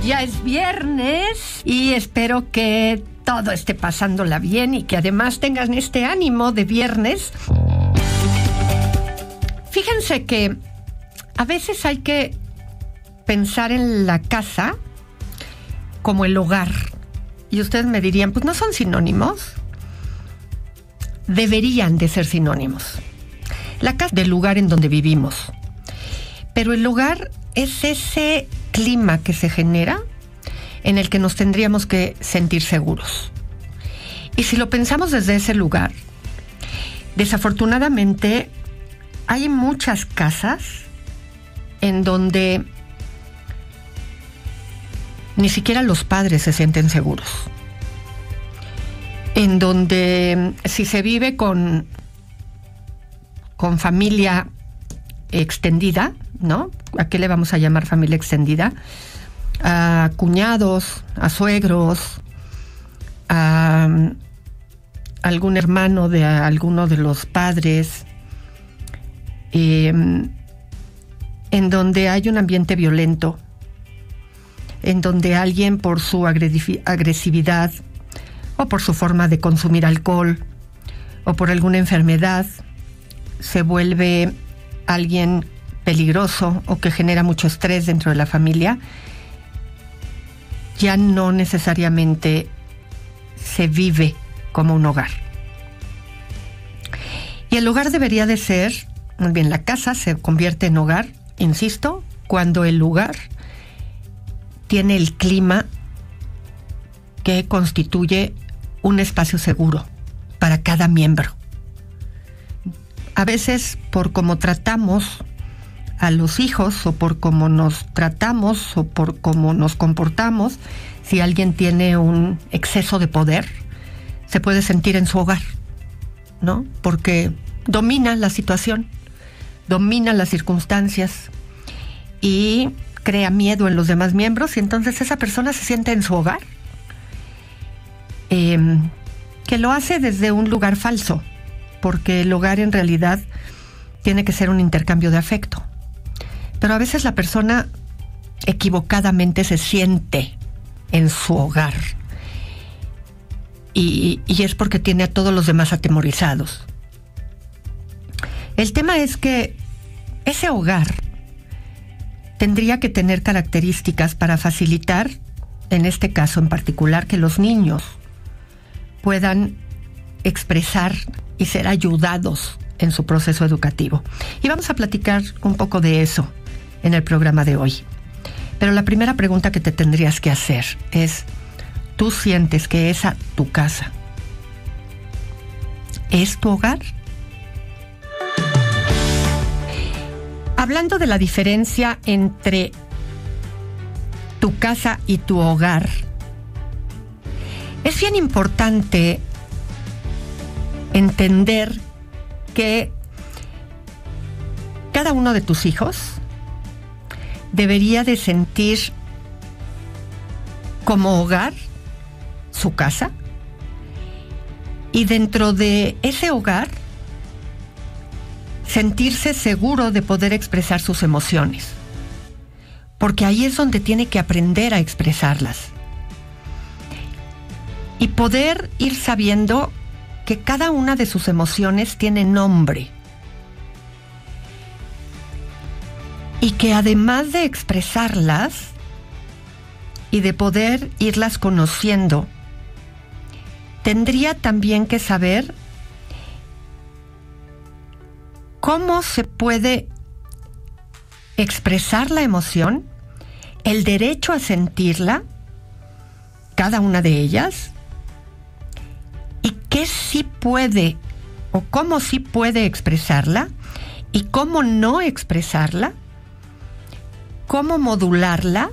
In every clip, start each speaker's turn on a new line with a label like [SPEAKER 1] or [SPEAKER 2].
[SPEAKER 1] Ya es viernes y espero que todo esté pasándola bien y que además tengan este ánimo de viernes. Fíjense que a veces hay que pensar en la casa como el hogar. Y ustedes me dirían, pues no son sinónimos. Deberían de ser sinónimos. La casa es el lugar en donde vivimos. Pero el hogar es ese clima que se genera en el que nos tendríamos que sentir seguros. Y si lo pensamos desde ese lugar, desafortunadamente hay muchas casas en donde ni siquiera los padres se sienten seguros. En donde si se vive con familia extendida, ¿no? ¿A qué le vamos a llamar familia extendida? A cuñados, a suegros, a algún hermano de alguno de los padres, en donde hay un ambiente violento, en donde alguien por su agresividad o por su forma de consumir alcohol o por alguna enfermedad se vuelve alguien peligroso o que genera mucho estrés dentro de la familia, ya no necesariamente se vive como un hogar. Y el hogar debería de ser, más bien la casa se convierte en hogar, insisto, cuando el lugar tiene el clima que constituye un espacio seguro para cada miembro. A veces, por cómo tratamos a los hijos, o por cómo nos tratamos, o por cómo nos comportamos, si alguien tiene un exceso de poder, se puede sentir en su hogar, ¿no? Porque domina la situación, domina las circunstancias y crea miedo en los demás miembros, y entonces esa persona se siente en su hogar, que lo hace desde un lugar falso, porque el hogar en realidad tiene que ser un intercambio de afecto. Pero a veces la persona equivocadamente se siente en su hogar, y es porque tiene a todos los demás atemorizados. El tema es que ese hogar tendría que tener características para facilitar, en este caso en particular, que los niños puedan expresar y ser ayudados en su proceso educativo. Y vamos a platicar un poco de eso en el programa de hoy. Pero la primera pregunta que te tendrías que hacer es, ¿tú sientes que esa tu casa es tu hogar? Hablando de la diferencia entre tu casa y tu hogar, es bien importante entender que cada uno de tus hijos debería de sentir como hogar su casa, y dentro de ese hogar sentirse seguro de poder expresar sus emociones, porque ahí es donde tiene que aprender a expresarlas y poder ir sabiendo que cada una de sus emociones tiene nombre, y que además de expresarlas y de poder irlas conociendo, tendría también que saber cómo se puede expresar la emoción, el derecho a sentirla, cada una de ellas, y qué sí puede o cómo sí puede expresarla y cómo no expresarla, cómo modularla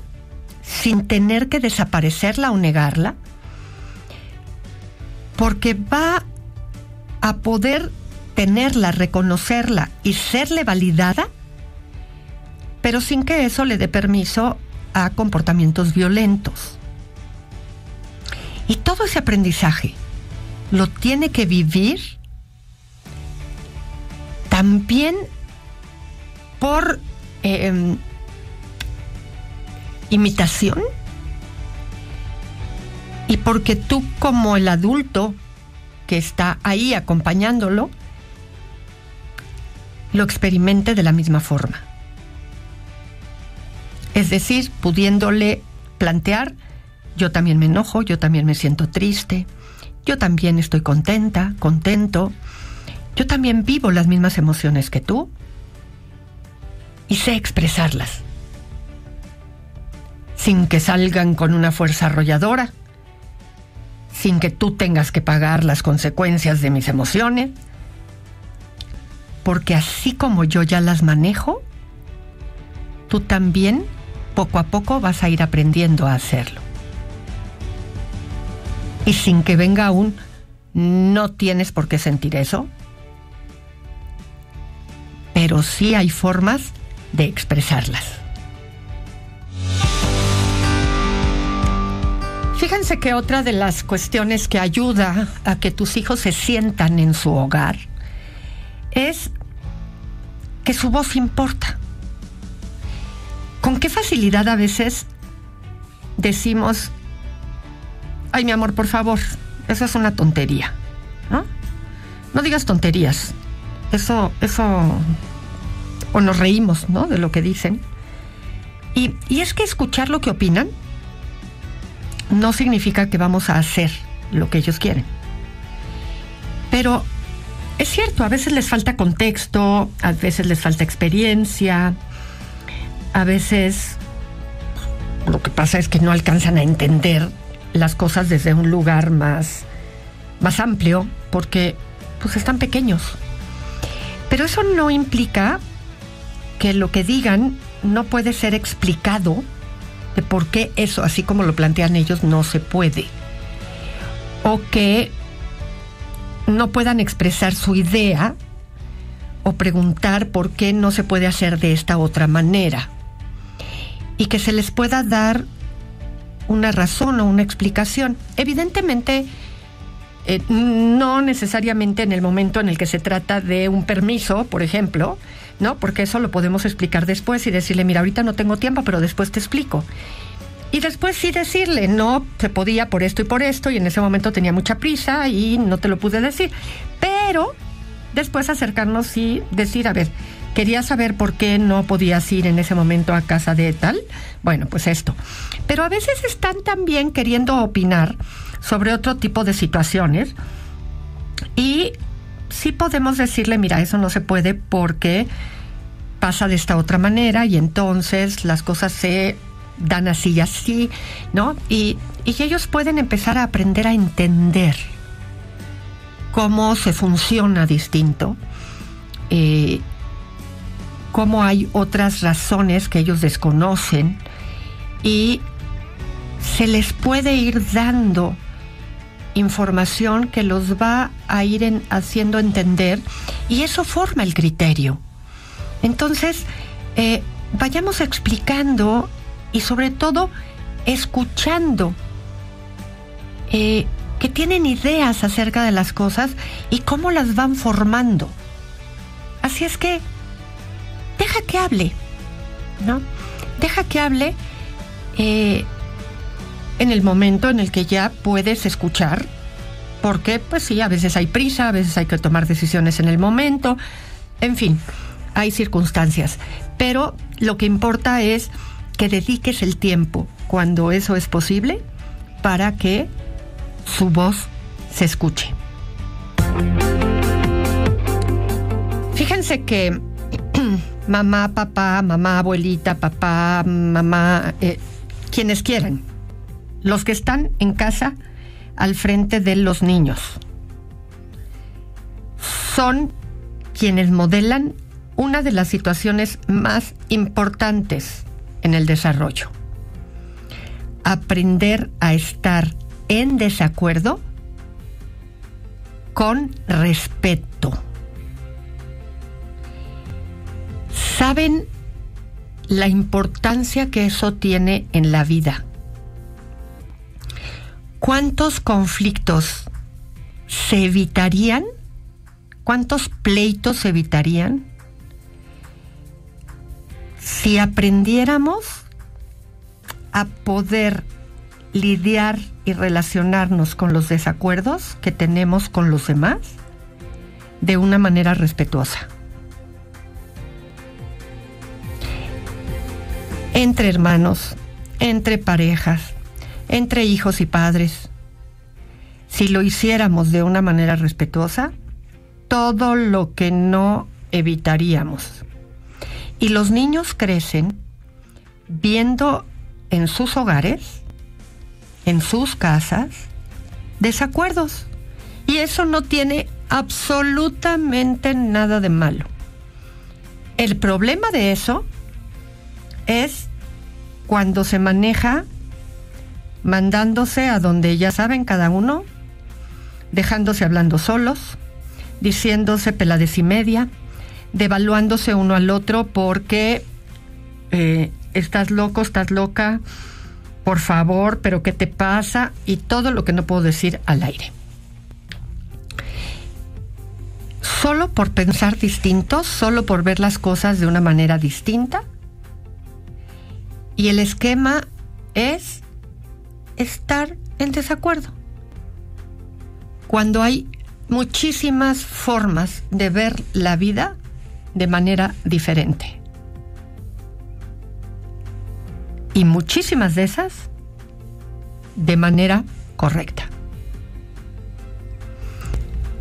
[SPEAKER 1] sin tener que desaparecerla o negarla, porque va a poder tenerla, reconocerla y serle validada, pero sin que eso le dé permiso a comportamientos violentos. Y todo ese aprendizaje lo tiene que vivir también por imitación, y porque tú, como el adulto que está ahí acompañándolo, lo experimente de la misma forma. Es decir, pudiéndole plantear: yo también me enojo, yo también me siento triste, yo también estoy contenta, contento, yo también vivo las mismas emociones que tú y sé expresarlas, sin que salgan con una fuerza arrolladora, sin que tú tengas que pagar las consecuencias de mis emociones, porque así como yo ya las manejo, tú también poco a poco vas a ir aprendiendo a hacerlo. Y sin que venga un no tienes por qué sentir eso, pero sí hay formas de expresarlas. Fíjense que otra de las cuestiones que ayuda a que tus hijos se sientan en su hogar es que su voz importa. ¿Con qué facilidad a veces decimos: ay, mi amor, por favor, eso es una tontería, ¿no? No digas tonterías. Eso, o nos reímos, ¿no?, de lo que dicen. Y es que escuchar lo que opinan no significa que vamos a hacer lo que ellos quieren. Pero es cierto, a veces les falta contexto, a veces les falta experiencia, a veces lo que pasa es que no alcanzan a entender las cosas desde un lugar más amplio, porque pues están pequeños. Pero eso no implica que lo que digan no puede ser explicado de por qué eso, así como lo plantean ellos, no se puede. O que no puedan expresar su idea o preguntar por qué no se puede hacer de esta otra manera. Y que se les pueda dar una razón o una explicación. Evidentemente, no necesariamente en el momento en el que se trata de un permiso, por ejemplo, ¿no? Porque eso lo podemos explicar después y decirle: mira, ahorita no tengo tiempo, pero después te explico. Y después sí decirle: no se podía por esto y en ese momento tenía mucha prisa y no te lo pude decir. Pero después acercarnos y decir: a ver, quería saber por qué no podías ir en ese momento a casa de tal. Bueno, pues esto. Pero a veces están también queriendo opinar sobre otro tipo de situaciones y sí podemos decirle: mira, eso no se puede porque pasa de esta otra manera y entonces las cosas se dan así y así, ¿no? Y ellos pueden empezar a aprender a entender cómo se funciona distinto, cómo hay otras razones que ellos desconocen y se les puede ir dando información que los va a ir haciendo entender y eso forma el criterio. Entonces, vayamos explicando y sobre todo escuchando que tienen ideas acerca de las cosas y cómo las van formando. Así es que deja que hable, ¿no? Deja que hable en el momento en el que ya puedes escuchar, porque pues sí, a veces hay prisa, a veces hay que tomar decisiones en el momento, en fin, hay circunstancias, pero lo que importa es que dediques el tiempo, cuando eso es posible, para que su voz se escuche. Fíjense que mamá, papá, mamá, abuelita, papá, mamá, quienes quieran, los que están en casa al frente de los niños, son quienes modelan una de las situaciones más importantes en el desarrollo. Aprender a estar en desacuerdo con respeto. ¿Saben la importancia que eso tiene en la vida? ¿Cuántos conflictos se evitarían? ¿Cuántos pleitos se evitarían si aprendiéramos a poder lidiar y relacionarnos con los desacuerdos que tenemos con los demás de una manera respetuosa. Entre hermanos, entre parejas, entre hijos y padres. Si lo hiciéramos de una manera respetuosa, todo lo que no evitaríamos. Y los niños crecen viendo en sus hogares, en sus casas, desacuerdos. Y eso no tiene absolutamente nada de malo. El problema de eso es cuando se maneja mandándose a donde ya saben cada uno, dejándose hablando solos, diciéndose peladez y media, devaluándose uno al otro porque estás loco, estás loca, por favor, pero ¿qué te pasa? Y todo lo que no puedo decir al aire. Solo por pensar distintos, solo por ver las cosas de una manera distinta. Y el esquema es estar en desacuerdo. Cuando hay muchísimas formas de ver la vida de manera diferente. Y muchísimas de esas de manera correcta.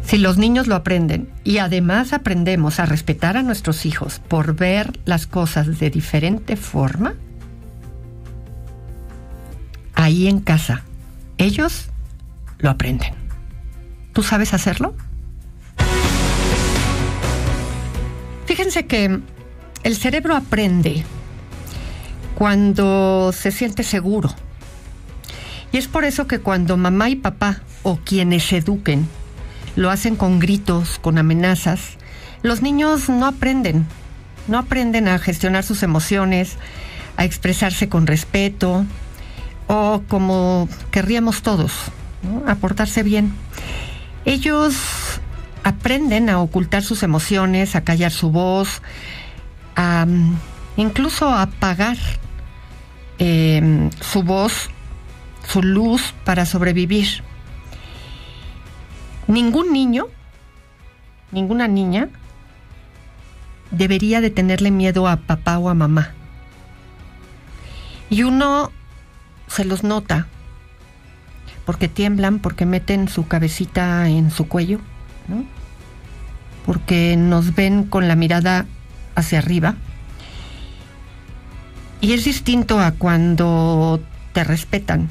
[SPEAKER 1] Si los niños lo aprenden y además aprendemos a respetar a nuestros hijos por ver las cosas de diferente forma, ahí en casa, ellos lo aprenden. ¿Tú sabes hacerlo? Fíjense que el cerebro aprende cuando se siente seguro. Y es por eso que cuando mamá y papá, o quienes eduquen, lo hacen con gritos, con amenazas, los niños no aprenden a gestionar sus emociones, a expresarse con respeto, o como querríamos todos, ¿no? A portarse bien. Ellos aprenden a ocultar sus emociones, a callar su voz, incluso a apagar su voz, su luz para sobrevivir. Ningún niño, ninguna niña debería de tenerle miedo a papá o a mamá. Y uno se los nota porque tiemblan, porque meten su cabecita en su cuello, ¿no? Porque nos ven con la mirada hacia arriba. Y es distinto a cuando te respetan.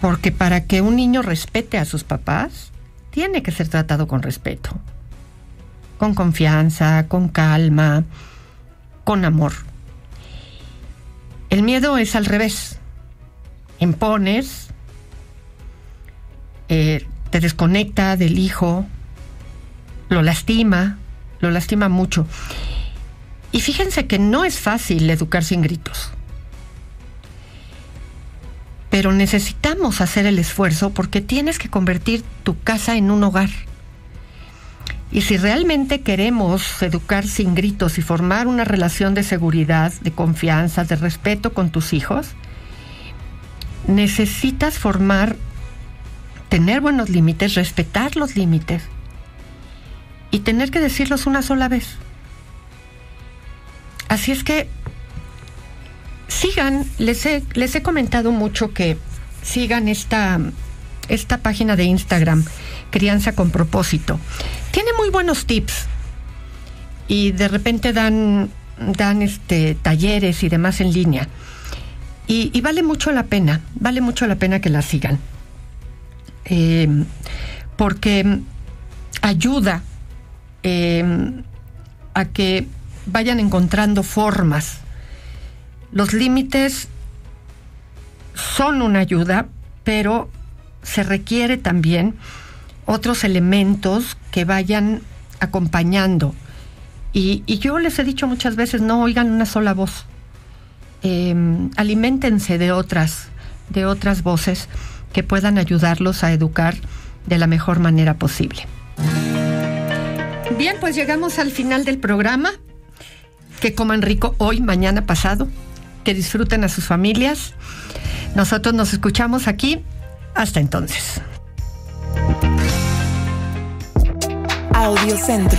[SPEAKER 1] Porque para que un niño respete a sus papás, tiene que ser tratado con respeto, con confianza, con calma, con amor. El miedo es al revés. Impones, te desconecta del hijo, lo lastima mucho. Y fíjense que no es fácil educar sin gritos. Pero necesitamos hacer el esfuerzo porque tienes que convertir tu casa en un hogar. Y si realmente queremos educar sin gritos y formar una relación de seguridad, de confianza, de respeto con tus hijos, necesitas tener buenos límites, respetar los límites y tener que decirlos una sola vez. Así es que sigan, les he comentado mucho que sigan esta página de Instagram, Crianza con Propósito. Tiene muy buenos tips y de repente dan talleres y demás en línea. Y vale mucho la pena que la sigan. Porque ayuda a que vayan encontrando formas. Los límites son una ayuda, pero se requiere también otros elementos que vayan acompañando. Y yo les he dicho muchas veces, no oigan una sola voz. Aliméntense de otras voces que puedan ayudarlos a educar de la mejor manera posible. Bien, pues llegamos al final del programa. Que coman rico hoy, mañana, pasado. que disfruten a sus familias. Nosotros nos escuchamos aquí. Hasta entonces.
[SPEAKER 2] Audiocentro.